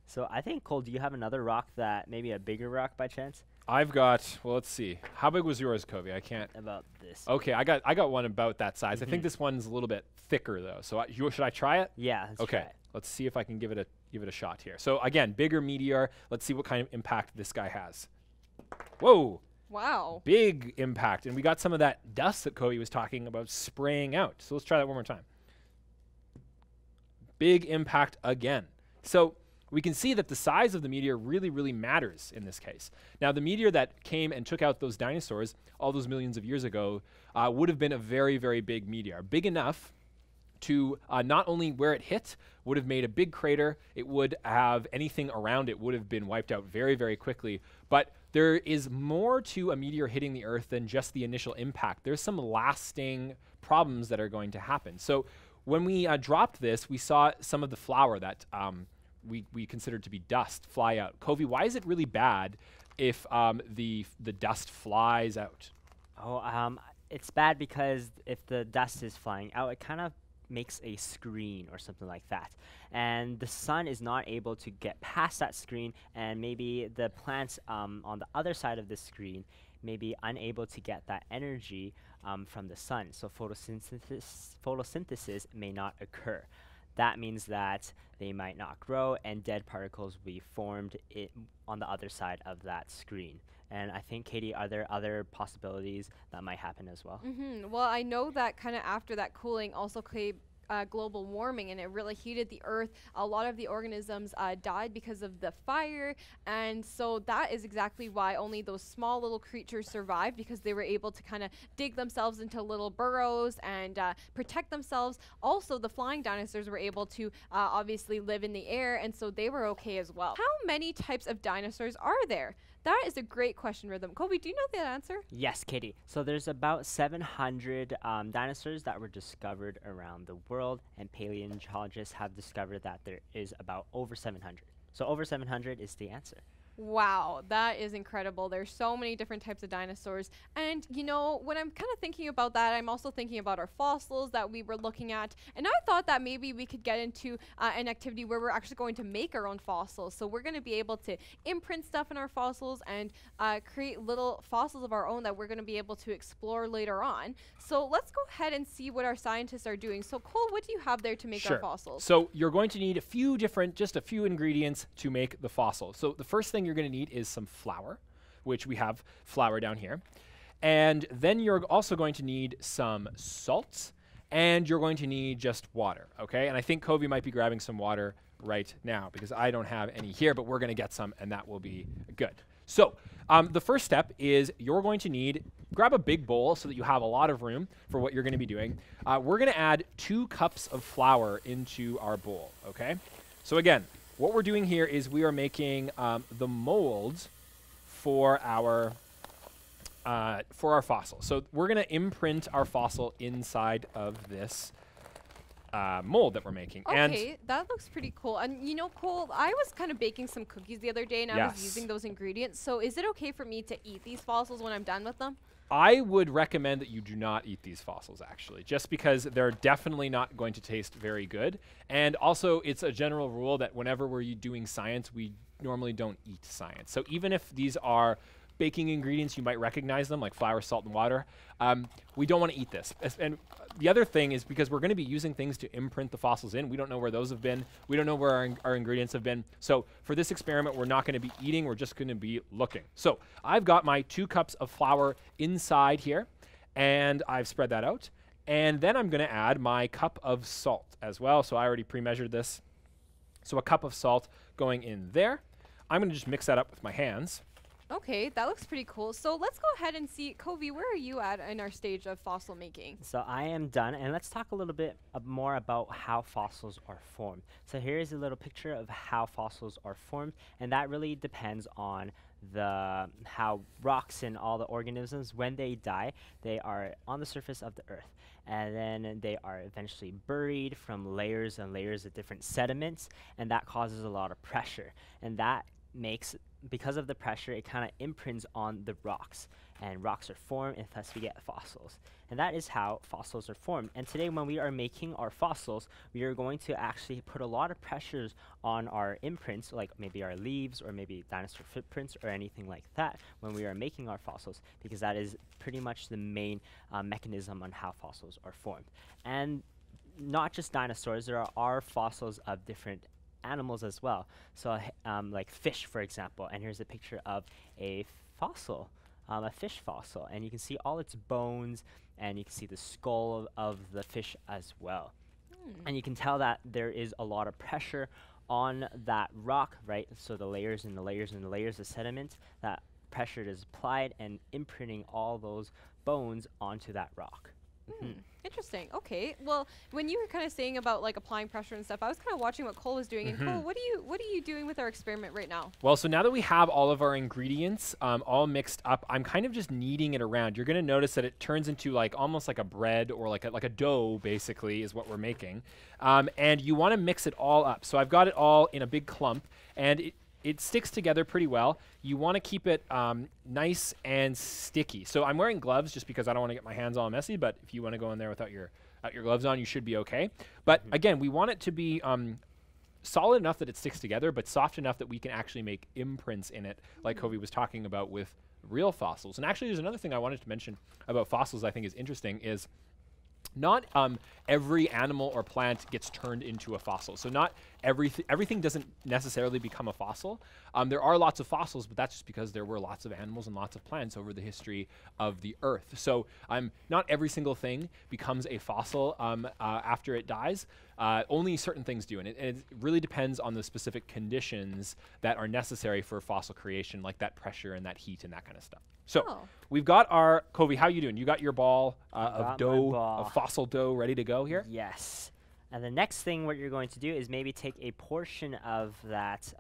So I think, Cole, do you have another rock that, maybe a bigger rock by chance? I've got, well, let's see. How big was yours, Kobe? I can't. About this. Okay, I got one about that size. I think this one's a little bit thicker though. So should I try it? Yeah. Let's Okay. try it. Let's see if I can give it a shot here. So again, bigger meteor. Let's see what kind of impact this guy has. Whoa. Wow. Big impact. And we got some of that dust that Kobe was talking about spraying out. So let's try that one more time. Big impact again. So we can see that the size of the meteor really, really matters in this case. Now, the meteor that came and took out those dinosaurs all those millions of years ago would have been a very, very big meteor. Big enough to not only where it hit would have made a big crater, it would have anything around it would have been wiped out very, very quickly. But there is more to a meteor hitting the Earth than just the initial impact. There's some lasting problems that are going to happen. So when we dropped this, we saw some of the flour that we considered to be dust fly out. Covey, why is it really bad if the dust flies out? Oh, it's bad because if the dust is flying out, it kind of makes a screen or something like that. And the sun is not able to get past that screen, and maybe the plants on the other side of the screen may be unable to get that energy from the sun. So photosynthesis may not occur. That means that they might not grow, and dead particles will be formed on the other side of that screen. And I think, Katie, are there other possibilities that might happen as well? Well, I know that kind of after that cooling also came global warming, and it really heated the earth. A lot of the organisms died because of the fire, and so that is exactly why only those small little creatures survived, because they were able to kind of dig themselves into little burrows and protect themselves. Also, the flying dinosaurs were able to obviously live in the air, and so they were okay as well. How many types of dinosaurs are there? That is a great question, Rhythm. Kobe, do you know the answer? Yes, Katie. So there's about 700 dinosaurs that were discovered around the world, and paleontologists have discovered that there is about over 700. So over 700 is the answer. Wow, that is incredible. There's so many different types of dinosaurs. And, you know, when I'm kind of thinking about that, I'm also thinking about our fossils that we were looking at. And I thought that maybe we could get into an activity where we're actually going to make our own fossils. So we're going to be able to imprint stuff in our fossils and create little fossils of our own that we're going to be able to explore later on. So let's go ahead and see what our scientists are doing. So Cole, what do you have there to make our fossils? So you're going to need just a few ingredients to make the fossil. So the first thing you're going to need is some flour, which we have flour down here. And then you're also going to need some salt, and you're going to need just water, okay? And I think Kobe might be grabbing some water right now because I don't have any here, but we're going to get some, and that will be good. So the first step is you're going to grab a big bowl so that you have a lot of room for what you're going to be doing. We're going to add 2 cups of flour into our bowl, okay? So again, what we're doing here is we are making the mold for our fossil. So we're going to imprint our fossil inside of this mold that we're making. Okay, that looks pretty cool. And you know, Cole, I was kind of baking some cookies the other day, and I was using those ingredients. So is it okay for me to eat these fossils when I'm done with them? I would recommend that you do not eat these fossils, actually, just because they're definitely not going to taste very good. And also, it's a general rule that whenever we're doing science, we normally don't eat science. So even if these are baking ingredients, you might recognize them, like flour, salt, and water. We don't want to eat this. And the other thing is because we're going to be using things to imprint the fossils in. We don't know where those have been. We don't know where our ingredients have been. So for this experiment, we're not going to be eating. We're just going to be looking. So I've got my 2 cups of flour inside here, and I've spread that out. And then I'm going to add my cup of salt as well. So I already pre-measured this. So a cup of salt going in there. I'm going to just mix that up with my hands. Okay, that looks pretty cool. So let's go ahead and see, Kobe, where are you at in our stage of fossil making? So I am done, and let's talk a little bit more about how fossils are formed. So here is a little picture of how fossils are formed, and that really depends on how rocks and all the organisms, when they die, they are on the surface of the earth, and then they are eventually buried from layers and layers of different sediments, and that causes a lot of pressure, and that makes, because of the pressure, it kind of imprints on the rocks. and rocks are formed, and thus we get fossils. And that is how fossils are formed. And today when we are making our fossils, we are going to actually put a lot of pressures on our imprints, like maybe our leaves or maybe dinosaur footprints or anything like that when we are making our fossils, because that is pretty much the main mechanism on how fossils are formed. And not just dinosaurs, there are fossils of different animals as well. So like fish, for example, and here's a picture of a fossil, a fish fossil, and you can see all its bones, and you can see the skull of the fish as well. And you can tell that there is a lot of pressure on that rock, right? So the layers and the layers and the layers of sediment, that pressure is applied and imprinting all those bones onto that rock. Interesting. Okay. Well, when you were kind of saying about like applying pressure and stuff, I was kind of watching what Cole was doing. And Cole, what are you doing with our experiment right now? Well, so now that we have all of our ingredients all mixed up, I'm kind of just kneading it around. You're going to notice that it turns into like almost like a bread or like a dough, basically, is what we're making. And you want to mix it all up. So I've got it all in a big clump, and it sticks together pretty well. You want to keep it nice and sticky. So I'm wearing gloves just because I don't want to get my hands all messy, but if you want to go in there without your gloves on, you should be okay. But again, we want it to be solid enough that it sticks together, but soft enough that we can actually make imprints in it, like Kobe was talking about with real fossils. And actually, there's another thing I wanted to mention about fossils I think is interesting is not every animal or plant gets turned into a fossil. So not everything doesn't necessarily become a fossil. There are lots of fossils, but that's just because there were lots of animals and lots of plants over the history of the Earth. So not every single thing becomes a fossil after it dies. Only certain things do, and it really depends on the specific conditions that are necessary for fossil creation, like that pressure and that heat and that kind of stuff. So we've got our, Kobe, how you doing? You got your ball of dough, of fossil dough ready to go here? Yes. And the next thing what you're going to do is maybe take a portion of that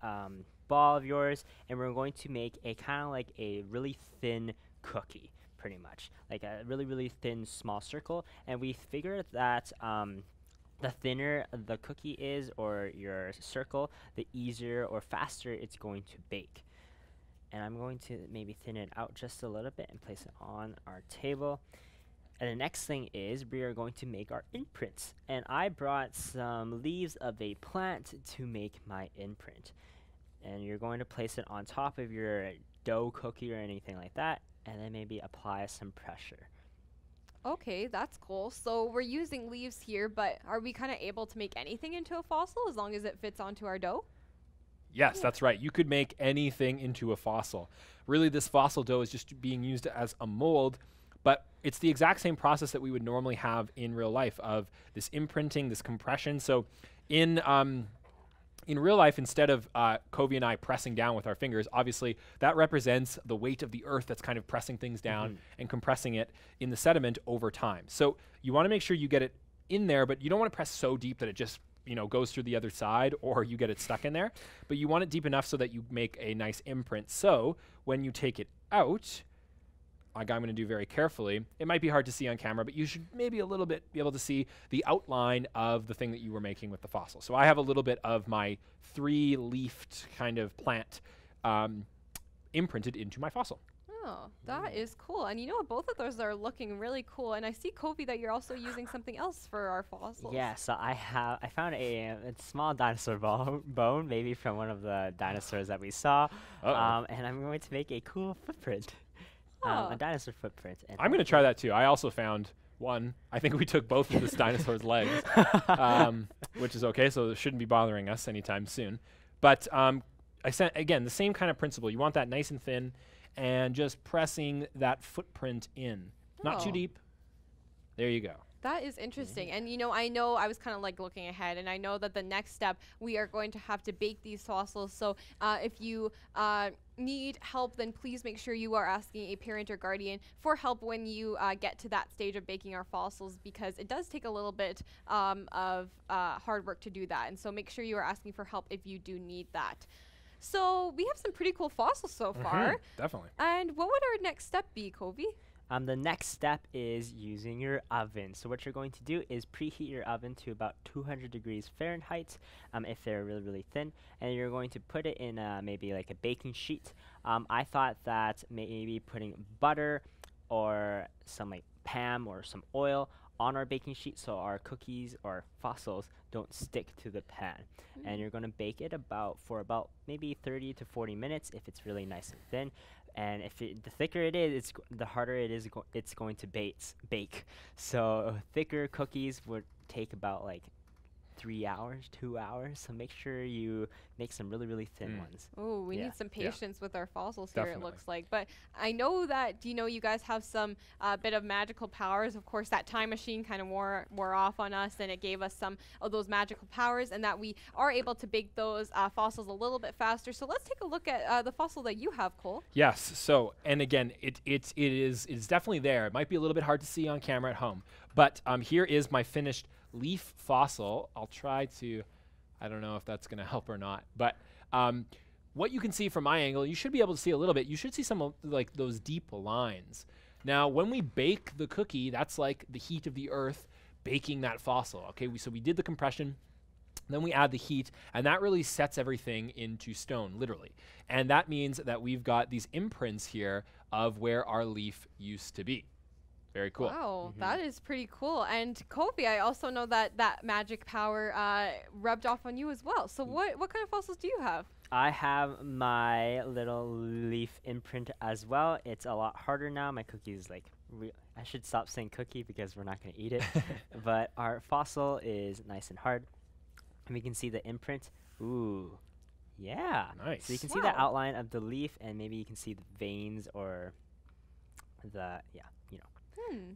ball of yours, and we're going to make a kind of like a really thin cookie, pretty much. Like a really, really thin, small circle. And we figured that the thinner the cookie is, or your circle, the easier or faster it's going to bake. And I'm going to maybe thin it out just a little bit and place it on our table. And the next thing is we are going to make our imprints. And I brought some leaves of a plant to make my imprint. And you're going to place it on top of your dough cookie or anything like that, and then maybe apply some pressure. Okay, that's cool. So we're using leaves here, but are we kind of able to make anything into a fossil as long as it fits onto our dough? Yes, that's right. You could make anything into a fossil. Really, this fossil dough is just being used as a mold, but it's the exact same process that we would normally have in real life of this imprinting, this compression. So in real life, instead of Kobe and I pressing down with our fingers, obviously that represents the weight of the earth that's kind of pressing things down and compressing it in the sediment over time. So you want to make sure you get it in there, but you don't want to press so deep that it just goes through the other side or you get it stuck in there. But you want it deep enough so that you make a nice imprint. So when you take it out, like I'm going to do very carefully, it might be hard to see on camera, but you should maybe a little bit be able to see the outline of the thing that you were making with the fossil. So I have a little bit of my 3-leafed kind of plant imprinted into my fossil. Oh, that is cool. And you know what? Both of those are looking really cool. And I see, Kobe, that you're also using something else for our fossils. Yeah, so I found a small dinosaur bone, maybe from one of the dinosaurs that we saw. And I'm going to make a cool footprint. A dinosaur footprint. And I'm going to try that too. I also found one. I think we took both of this dinosaur's legs, which is okay, so it shouldn't be bothering us anytime soon. But again, the same kind of principle. You want that nice and thin, and just pressing that footprint in. Not too deep. There you go. That is interesting. And I know I was kind of like looking ahead, and I know that the next step we are going to have to bake these fossils. So if you need help, then please make sure you are asking a parent or guardian for help when you get to that stage of baking our fossils, because it does take a little bit of hard work to do that. And so make sure you are asking for help if you do need that. So we have some pretty cool fossils so far. Definitely. And what would our next step be, Kobe? The next step is using your oven. So what you're going to do is preheat your oven to about 200 degrees Fahrenheit if they're really, really thin. And you're going to put it in maybe like a baking sheet I thought that maybe putting butter or some like Pam or some oil on our baking sheet so our cookies or fossils don't stick to the pan. And you're going to bake it for about maybe 30 to 40 minutes if it's really nice and thin. And if the thicker it is, the harder it's going to bake. So thicker cookies would take about like 3 hours, 2 hours. So make sure you make some really, really thin ones. Oh, we Yeah. need some patience with our fossils here, it Definitely. looks like. But I know that, you guys have some bit of magical powers. Of course, that time machine kind of wore off on us, and it gave us some of those magical powers, and that we are able to bake those fossils a little bit faster. So let's take a look at the fossil that you have, Cole. Yes. So, and again, it's definitely there. It might be a little bit hard to see on camera at home, but here is my finished leaf fossil. I'll try to, I don't know if that's going to help or not, but what you can see from my angle, you should be able to see a little bit. You should see some of like those deep lines. Now, when we bake the cookie, that's like the heat of the earth baking that fossil. Okay, so we did the compression, then we add the heat, and that really sets everything into stone, literally. And that means that we've got these imprints here of where our leaf used to be. Very cool. Wow, that is pretty cool. And Kobe, I also know that magic power rubbed off on you as well. So what kind of fossils do you have? I have my little leaf imprint as well. It's a lot harder now. My cookie is like, I should stop saying cookie because we're not going to eat it. But our fossil is nice and hard. And we can see the imprint. Ooh, yeah. Nice. So you can see the outline of the leaf, and maybe you can see the veins or the,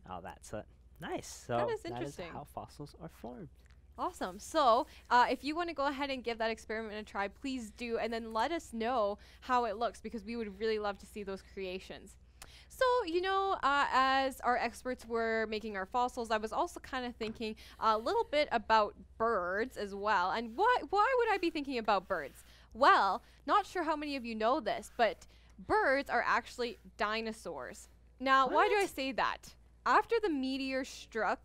all that. So nice. So That is that is interesting. how fossils are formed. Awesome. So if you want to go ahead and give that experiment a try, please do, and then let us know how it looks, because we would really love to see those creations. So, as our experts were making our fossils, I was also kind of thinking a little bit about birds as well. And why would I be thinking about birds? Well, not sure how many of you know this, but birds are actually dinosaurs. Now, why do I say that? After the meteor struck,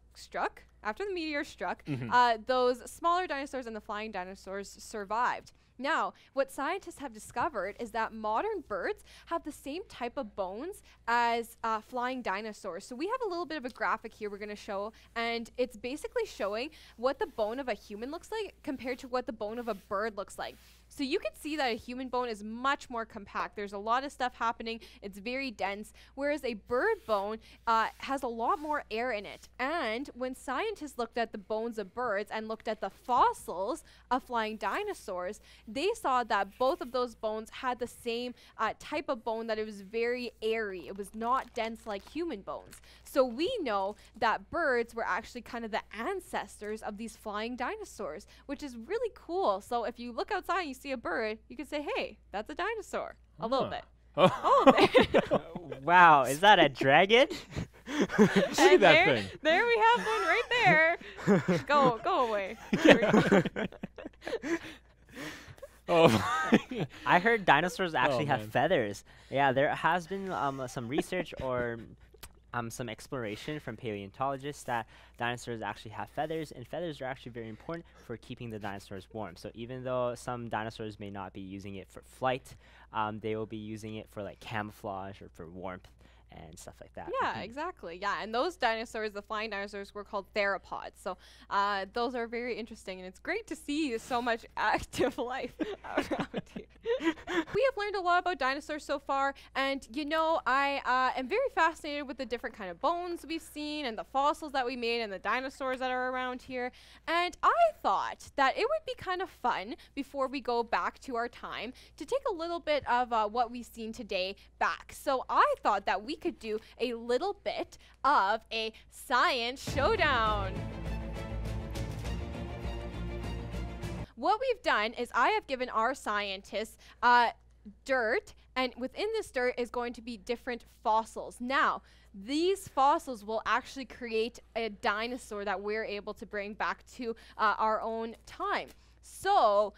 those smaller dinosaurs and the flying dinosaurs survived. Now, what scientists have discovered is that modern birds have the same type of bones as flying dinosaurs. So we have a little bit of a graphic here we're going to show, and it's basically showing what the bone of a human looks like compared to what the bone of a bird looks like. So you can see that a human bone is much more compact. There's a lot of stuff happening. It's very dense, whereas a bird bone has a lot more air in it. And when scientists looked at the bones of birds and looked at the fossils of flying dinosaurs, they saw that both of those bones had the same type of bone, that it was very airy. It was not dense like human bones. So we know that birds were actually kind of the ancestors of these flying dinosaurs, which is really cool. So if you look outside and you see a bird, you can say, hey, that's a dinosaur. A little bit. Wow, is that a dragon? Look at that thing. There we have one right there. Go away. I heard dinosaurs actually have man. feathers. Yeah, there has been some research or some exploration from paleontologists that dinosaurs actually have feathers, and feathers are actually very important for keeping the dinosaurs warm. So even though some dinosaurs may not be using it for flight, they will be using it for like camouflage or for warmth and stuff like that. Yeah, exactly. Yeah, and those dinosaurs, the flying dinosaurs, were called theropods. So those are very interesting, and it's great to see so much active life around here. We have learned a lot about dinosaurs so far, and I am very fascinated with the different kind of bones we've seen and the fossils that we made and the dinosaurs that are around here. And I thought that it would be kind of fun, before we go back to our time, to take a little bit of what we've seen today back. So I thought that we could do a little bit of a science showdown. What we've done is I have given our scientists dirt, and within this dirt is going to be different fossils. Now, these fossils will actually create a dinosaur that we're able to bring back to our own time. So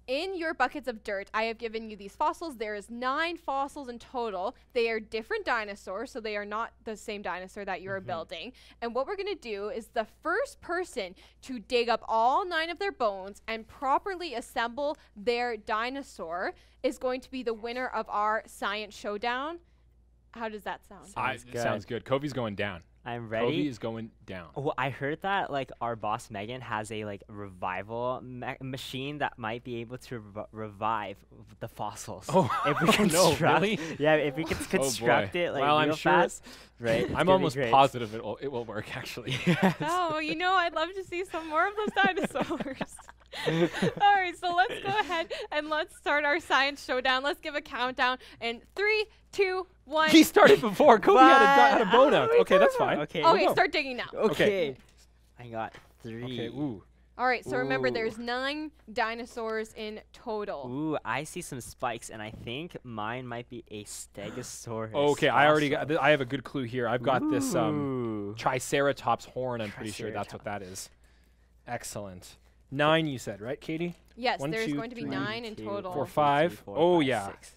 in your buckets of dirt, I have given you these fossils. There is 9 fossils in total. They are different dinosaurs, so they are not the same dinosaur that you're building. And what we're going to do is the first person to dig up all 9 of their bones and properly assemble their dinosaur is going to be the winner of our science showdown. How does that sound? Sounds good. Kovi's going down. I'm ready. Kobe is going down. Oh, I heard that like our boss Megan has a like revival machine that might be able to revive the fossils. Oh, if we no, construct, really? yeah, if we can construct it like well, real I'm sure fast, right? it's I'm gonna be almost great. positive it will work, actually. Yes. Oh, you know, I'd love to see some more of those dinosaurs. All right, so let's go ahead and let's start our science showdown. Let's give a countdown in 3, 2, 1. He started before. Kobe had a bone out. Oh, Okay, that's fine. Okay. Okay, go. start digging now. Okay. I got 3. Okay, ooh. All right, so remember Ooh. there's 9 dinosaurs in total. Ooh, I see some spikes, and I think mine might be a Stegosaurus. Okay, I already fossil. got. I have a good clue here. I've got this Ooh. Triceratops horn. I'm pretty sure that's what that is. Excellent. 9, you said, right, Katie? Yes, 1, there's 2, going to be 3, 9 in 2, total. 4, 3, 5. 4, Oh 5, yeah, 6,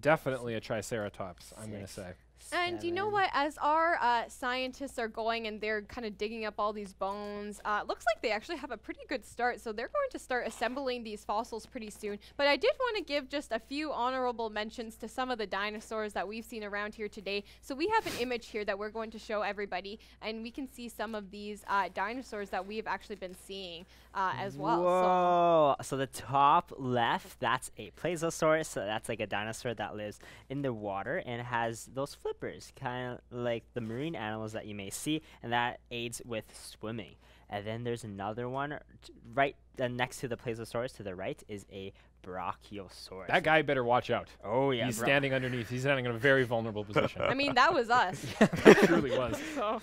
definitely a Triceratops. I'm gonna 6, say. And you know 7. what? As our scientists are going and they're kind of digging up all these bones, looks like they actually have a pretty good start. So they're going to start assembling these fossils pretty soon. But I did want to give just a few honorable mentions to some of the dinosaurs that we've seen around here today. So we have an image here that we're going to show everybody. And we can see some of these dinosaurs that we've actually been seeing as well. Whoa! So the top left, that's a Plesiosaurus. So that's like a dinosaur that lives in the water and has those flippers, kind of like the marine animals that you may see, and that aids with swimming. And then there's another one right next to the Plesiosaurus to the right is a Brachiosaurus. That guy better watch out. Oh yeah, He's standing underneath. He's standing in a very vulnerable position. I mean, that was us. That truly was. So.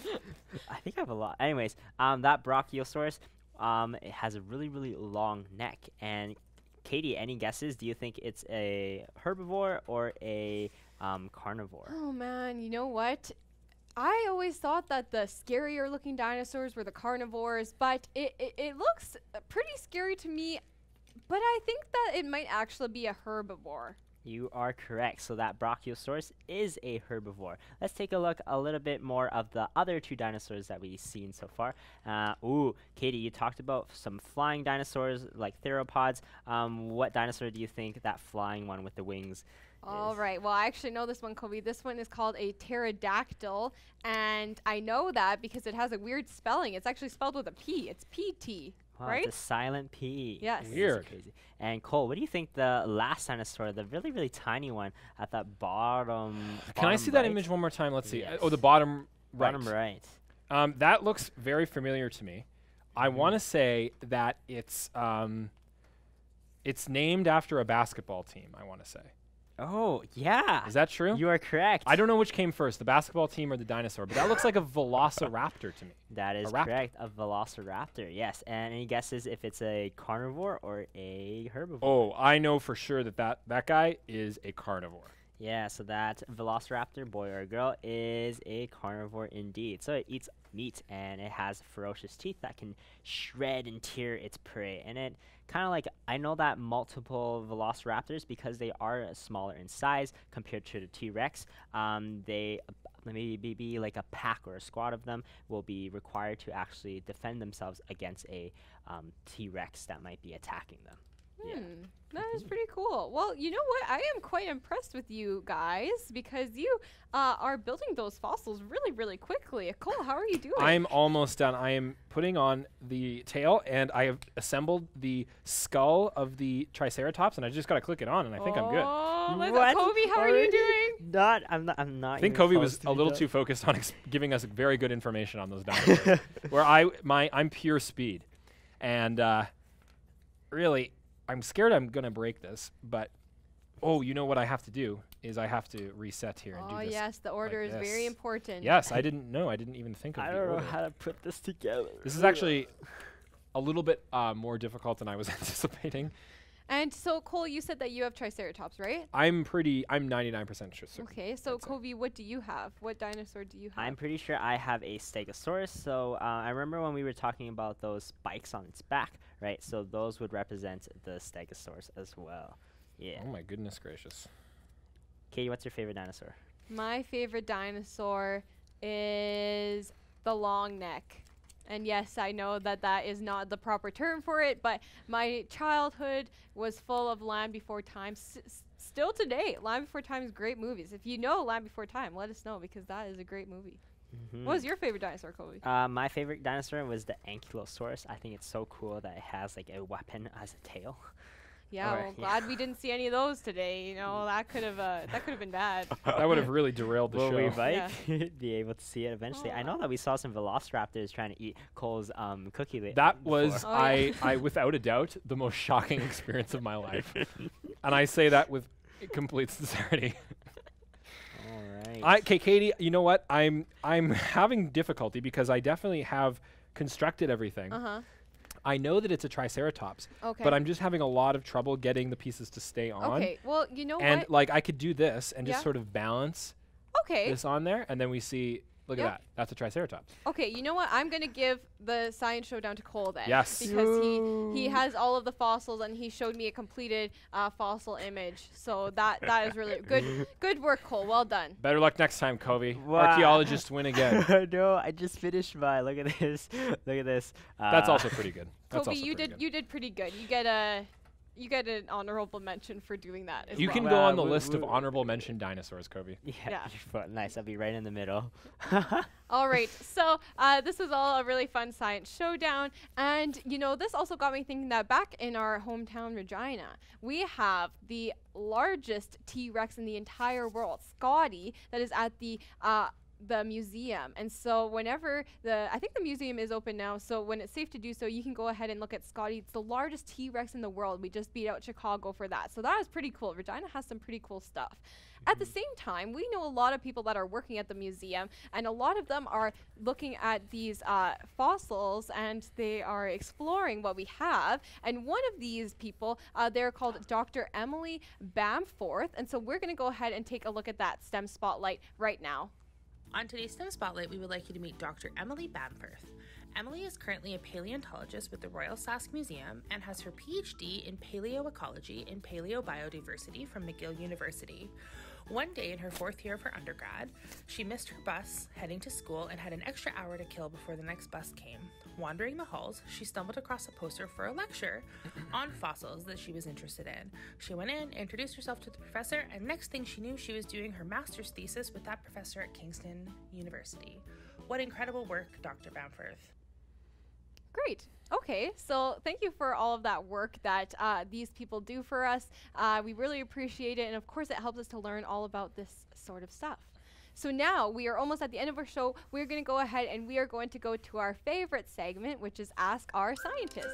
I think I have a lot. Anyways, that Brachiosaurus, it has a really, really long neck. And Katie, any guesses? Do you think it's a herbivore or a carnivore? Oh man, you know what? I always thought that the scarier looking dinosaurs were the carnivores, but it looks pretty scary to me. But I think that it might actually be a herbivore. You are correct. So that Brachiosaurus is a herbivore. Let's take a look a little bit more of the other 2 dinosaurs that we've seen so far. Ooh, Katie, you talked about some flying dinosaurs like theropods. What dinosaur do you think that flying one with the wings All right. Well, I actually know this one, Kobe. This one is called a pterodactyl, and I know that because it has a weird spelling. It's actually spelled with a P. It's PT, Wow, right? it's a silent P. Yes. This is Weird. crazy. And Cole, what do you think the last dinosaur, the really, really tiny one at that bottom? Can I see that right? image one more time? Let's see. Yes. Oh, the bottom right. Bottom right. That looks very familiar to me. I want to say that it's named after a basketball team, I want to say. Oh, yeah. Is that true? You are correct. I don't know which came first, the basketball team or the dinosaur, but that looks like a velociraptor to me. That is raptor. correct. A velociraptor, yes. And any guesses if it's a carnivore or a herbivore? Oh, I know for sure that guy is a carnivore. Yeah, so that velociraptor, boy or girl, is a carnivore indeed. So it eats meat, and it has ferocious teeth that can shred and tear its prey. And it kind of like, I know that multiple velociraptors, because they are smaller in size compared to the T-Rex, they maybe like a pack or a squad of them will be required to actually defend themselves against a T-Rex that might be attacking them. Yeah. That is pretty cool. Well, you know what? I am quite impressed with you guys because you are building those fossils really, really quickly. Cole, how are you doing? I'm almost done. I am putting on the tail, and I have assembled the skull of the Triceratops, and I just got to click it on, and I think I'm good. Oh, What? Kobe, how are you Already? doing? I'm not. I think even Kobe close was to a be little done. too focused on giving us very good information on those dinosaurs. Where I'm pure speed, and really, I'm scared I'm gonna break this. But you know what I have to do is I have to reset here and do Oh, this. yes, the order like is very this. important. Yes, I didn't know. I didn't even think of I the don't know order. how to put this together. This is actually a little bit more difficult than I was anticipating. And so, Cole, you said that you have Triceratops, right? I'm 99% sure. Okay, so I'd say. Kobe, what do you have? What dinosaur do you have? I'm pretty sure I have a Stegosaurus. So I remember when we were talking about those spikes on its back, right? So those would represent the Stegosaurus as well. Yeah. Oh my goodness gracious. Katie, what's your favorite dinosaur? My favorite dinosaur is the long neck. And yes, I know that that is not the proper term for it, but my childhood was full of Land Before Time. Still today, Land Before Time is great movies. If you know Land Before Time, let us know because that is a great movie. What was your favorite dinosaur, Kobe? My favorite dinosaur was the Ankylosaurus. I think it's so cool that it has like a weapon as a tail. Yeah, Or- well, glad we didn't see any of those today. You know, that could have been bad. That would have really derailed the Will show. we might be able to see it eventually? I Oh. know that we saw some velociraptors trying to eat Cole's cookie. That was, before. Oh, yeah. I without a doubt, the most shocking experience of my life. And I say that with complete sincerity. All right. Okay, Katie, you know what? I'm having difficulty because I definitely have constructed everything. Uh-huh. I know that it's a Triceratops, Okay. but I'm just having a lot of trouble getting the pieces to stay on. Okay, well, you know And what? like I could do this and just Yeah. sort of balance Okay. this on there, and then we see. Look Yeah. at that. That's a Triceratops. Okay, you know what? I'm going to give the science showdown to Cole then. Yes. Because he has all of the fossils and he showed me a completed fossil image. So that is really good work, Cole. Well done. Better luck next time, Kobe. Wow. Archaeologists win again. No, I just finished mine. Look at this. Look at this. That's also pretty good. That's Kobe, also you pretty did good. pretty good. You get an honorable mention for doing that as You well. can Well, go on the we- list of we- honorable mention dinosaurs, Kobe. Yeah. Nice. I'll be right in the middle. All right, so this was all a really fun science showdown, and you know this also got me thinking that back in our hometown Regina, we have the largest T-Rex in the entire world, Scotty, that is at the museum. And so whenever I think the museum is open now, so when it's safe to do so, you can go ahead and look at Scotty. It's the largest T-Rex in the world. We just beat out Chicago for that. So that is pretty cool. Regina has some pretty cool stuff. At the same time, we know a lot of people that are working at the museum, and a lot of them are looking at these fossils, and they are exploring what we have. And one of these people, they're called Dr. Emily Bamforth. And so we're going to go ahead and take a look at that STEM Spotlight right now. On today's STEM Spotlight, we would like you to meet Dr. Emily Bamforth. Emily is currently a paleontologist with the Royal Sask Museum and has her PhD in paleoecology and paleobiodiversity from McGill University. One day in her 4th year of her undergrad, she missed her bus heading to school and had an extra hour to kill before the next bus came. Wandering the halls, she stumbled across a poster for a lecture on fossils that she was interested in. She went in, introduced herself to the professor, and next thing she knew, she was doing her master's thesis with that professor at Kingston University. What incredible work, Dr. Bamforth. Great. Okay, so thank you for all of that work that these people do for us. We really appreciate it, and of course it helps us to learn all about this sort of stuff. So now we are almost at the end of our show. We're going to go ahead and we are going to go to our favorite segment, which is Ask Our Scientists.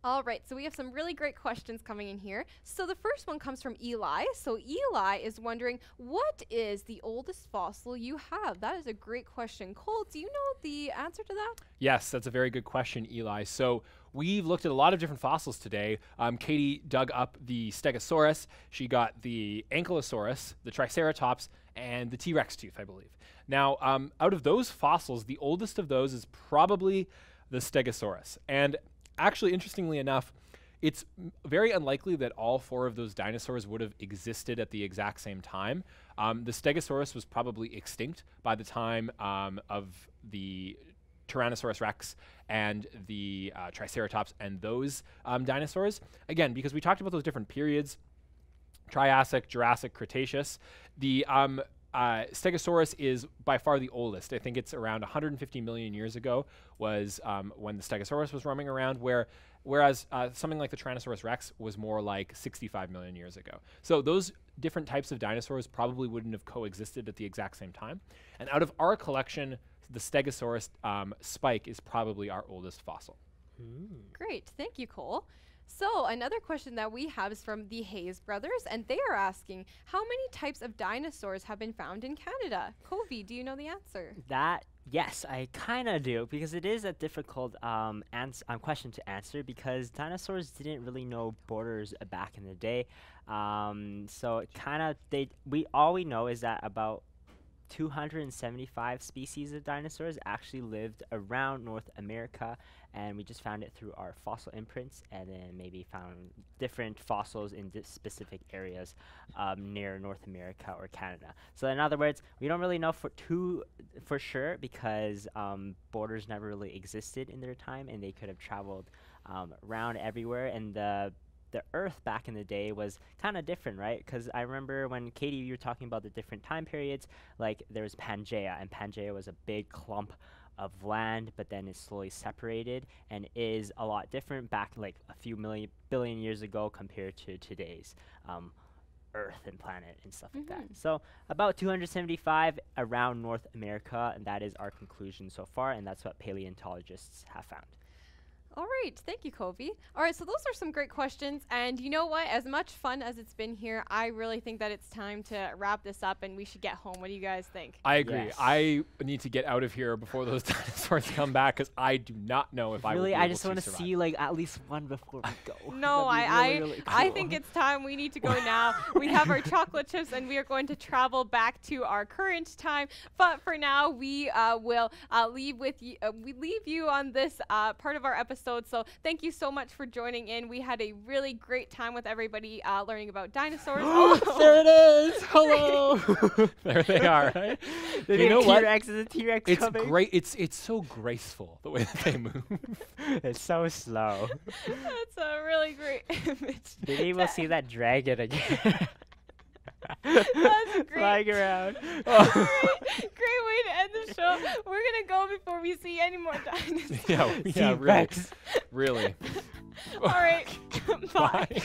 All right, so we have some really great questions coming in here. So the first one comes from Eli. So Eli is wondering, what is the oldest fossil you have? That is a great question. Cole, do you know the answer to that? Yes, that's a very good question, Eli. So we've looked at a lot of different fossils today. Katie dug up the Stegosaurus. She got the Ankylosaurus, the Triceratops, and the T-Rex tooth, I believe. Now, out of those fossils, the oldest of those is probably the Stegosaurus. And actually, interestingly enough, it's very unlikely that all 4 of those dinosaurs would have existed at the exact same time. The Stegosaurus was probably extinct by the time of the Tyrannosaurus Rex and the Triceratops and those dinosaurs. Again, because we talked about those different periods, Triassic, Jurassic, Cretaceous. The Stegosaurus is by far the oldest. I think it's around 150 million years ago was when the Stegosaurus was roaming around, whereas something like the Tyrannosaurus Rex was more like 65 million years ago. So those different types of dinosaurs probably wouldn't have coexisted at the exact same time. And out of our collection, the Stegosaurus spike is probably our oldest fossil. Great, thank you, Cole. So another question that we have is from the Hayes brothers, and they are asking, how many types of dinosaurs have been found in Canada? Kobe, do you know the answer? Yes, I kind of do, because it is a difficult question to answer, because dinosaurs didn't really know borders back in the day. So it kind of all we know is that about 275 species of dinosaurs actually lived around North America, and we just found it through our fossil imprints, and then maybe found different fossils in specific areas near North America or Canada. So in other words, we don't really know for sure, because borders never really existed in their time, and they could have traveled around everywhere, and the Earth back in the day was kind of different, right? Because I remember when Katie, you were talking about the different time periods, like there was Pangaea, and Pangaea was a big clump of land, but then it slowly separated and is a lot different back like a few billion years ago compared to today's Earth and planet and stuff like that. So about 275 around North America, and that is our conclusion so far, and that's what paleontologists have found. All right, thank you, Kobe. All right, so those are some great questions, and you know what? As much fun as it's been here, I really think that it's time to wrap this up, and we should get home. What do you guys think? I agree. Yes. I need to get out of here before those dinosaurs come back, because I do not know if I will be able I just want to survive. see like at least one before we go. No, That'd be really I cool. think it's time. We need to go now. We have our chocolate chips, and we are going to travel back to our current time. But for now, we will leave you on this part of our episode. So thank you so much for joining in. We had a really great time with everybody learning about dinosaurs. There it is. Hello. There they are. Right? The You know what? T-Rex is a T-Rex It's coming. great. It's so graceful the way that they move. It's so slow. That's a really great image. Maybe we'll see that dragon again. That's great. Flying around. Great way to end the show. We're gonna go before we see any more dinosaurs. Yeah, really, T-Rex. really. All right. Bye. Bye.